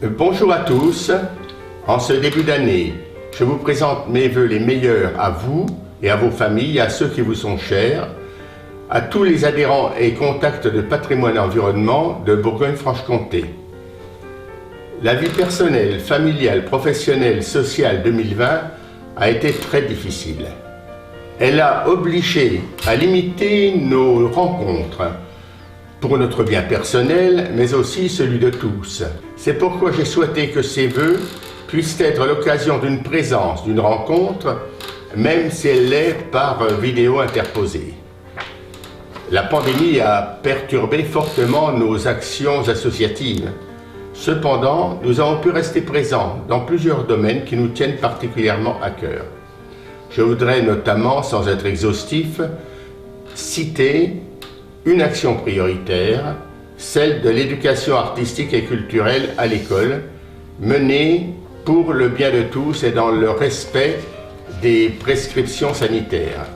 Bonjour à tous. En ce début d'année, je vous présente mes vœux les meilleurs à vous et à vos familles, à ceux qui vous sont chers, à tous les adhérents et contacts de Patrimoine et Environnement de Bourgogne-Franche-Comté. La vie personnelle, familiale, professionnelle, sociale 2020 a été très difficile. Elle a obligé à limiter nos rencontres pour notre bien personnel, mais aussi celui de tous. C'est pourquoi j'ai souhaité que ces vœux puissent être l'occasion d'une présence, d'une rencontre, même si elle l'est par vidéo interposée. La pandémie a perturbé fortement nos actions associatives. Cependant, nous avons pu rester présents dans plusieurs domaines qui nous tiennent particulièrement à cœur. Je voudrais notamment, sans être exhaustif, citer une action prioritaire, celle de l'éducation artistique et culturelle à l'école, menée pour le bien de tous et dans le respect des prescriptions sanitaires.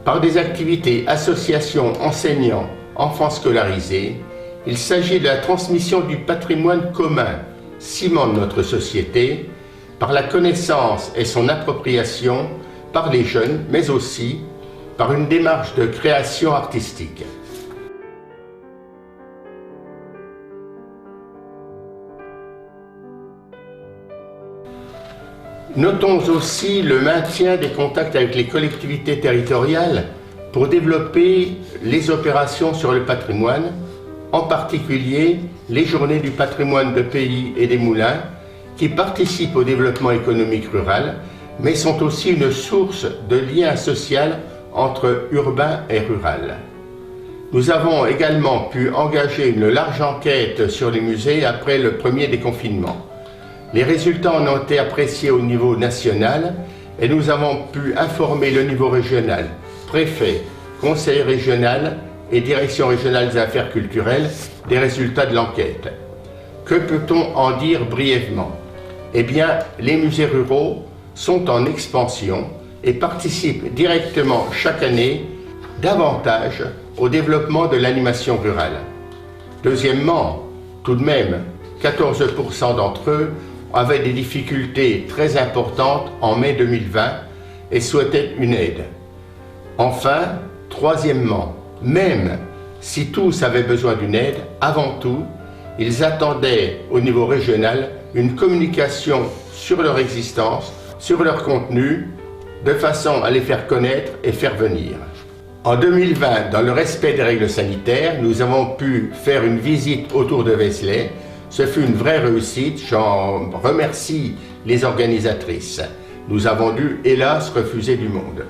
Par des activités, associations, enseignants, enfants scolarisés, il s'agit de la transmission du patrimoine commun, ciment de notre société, par la connaissance et son appropriation par les jeunes, mais aussi par une démarche de création artistique. Notons aussi le maintien des contacts avec les collectivités territoriales pour développer les opérations sur le patrimoine, en particulier les journées du patrimoine de pays et des moulins qui participent au développement économique rural, mais sont aussi une source de lien social entre urbain et rural. Nous avons également pu engager une large enquête sur les musées après le premier déconfinement. Les résultats en ont été appréciés au niveau national et nous avons pu informer le niveau régional, préfet, conseil régional et direction régionale des affaires culturelles des résultats de l'enquête. Que peut-on en dire brièvement? Eh bien, les musées ruraux sont en expansion et participent directement chaque année davantage au développement de l'animation rurale. Deuxièmement, tout de même, 14% d'entre eux avaient des difficultés très importantes en mai 2020 et souhaitaient une aide. Enfin, troisièmement, même si tous avaient besoin d'une aide, avant tout, ils attendaient au niveau régional une communication sur leur existence, sur leur contenu, de façon à les faire connaître et faire venir. En 2020, dans le respect des règles sanitaires, nous avons pu faire une visite autour de Vézelay. Ce fut une vraie réussite, j'en remercie les organisatrices. Nous avons dû, hélas, refuser du monde.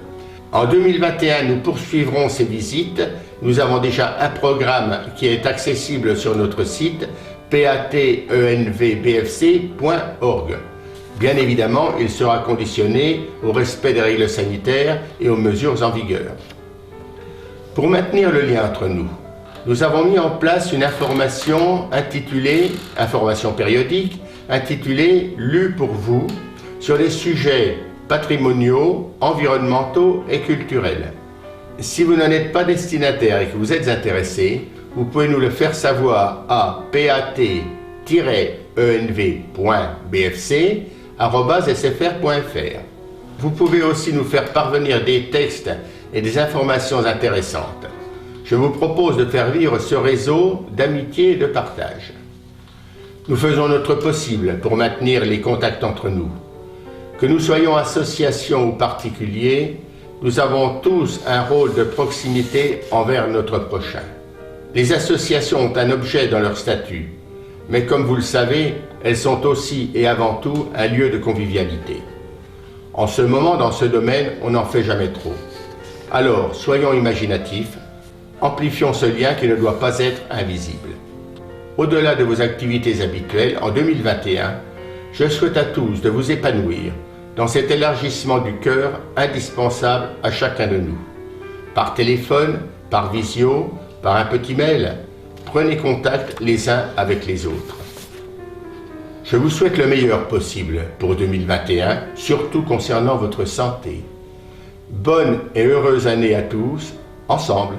En 2021, nous poursuivrons ces visites. Nous avons déjà un programme qui est accessible sur notre site patenvbfc.org. Bien évidemment, il sera conditionné au respect des règles sanitaires et aux mesures en vigueur. Pour maintenir le lien entre nous, nous avons mis en place une information périodique, intitulée « Lu pour vous » sur les sujets patrimoniaux, environnementaux et culturels. Si vous n'en êtes pas destinataire et que vous êtes intéressé, vous pouvez nous le faire savoir à pat-env.bfc@sfr.fr. Vous pouvez aussi nous faire parvenir des textes et des informations intéressantes. Je vous propose de faire vivre ce réseau d'amitié et de partage. Nous faisons notre possible pour maintenir les contacts entre nous. Que nous soyons associations ou particuliers, nous avons tous un rôle de proximité envers notre prochain. Les associations ont un objet dans leur statut, mais comme vous le savez, elles sont aussi et avant tout un lieu de convivialité. En ce moment, dans ce domaine, on n'en fait jamais trop. Alors, soyons imaginatifs, amplifions ce lien qui ne doit pas être invisible. Au-delà de vos activités habituelles, en 2021, je souhaite à tous de vous épanouir dans cet élargissement du cœur indispensable à chacun de nous. Par téléphone, par visio, par un petit mail, prenez contact les uns avec les autres. Je vous souhaite le meilleur possible pour 2021, surtout concernant votre santé. Bonne et heureuse année à tous, ensemble.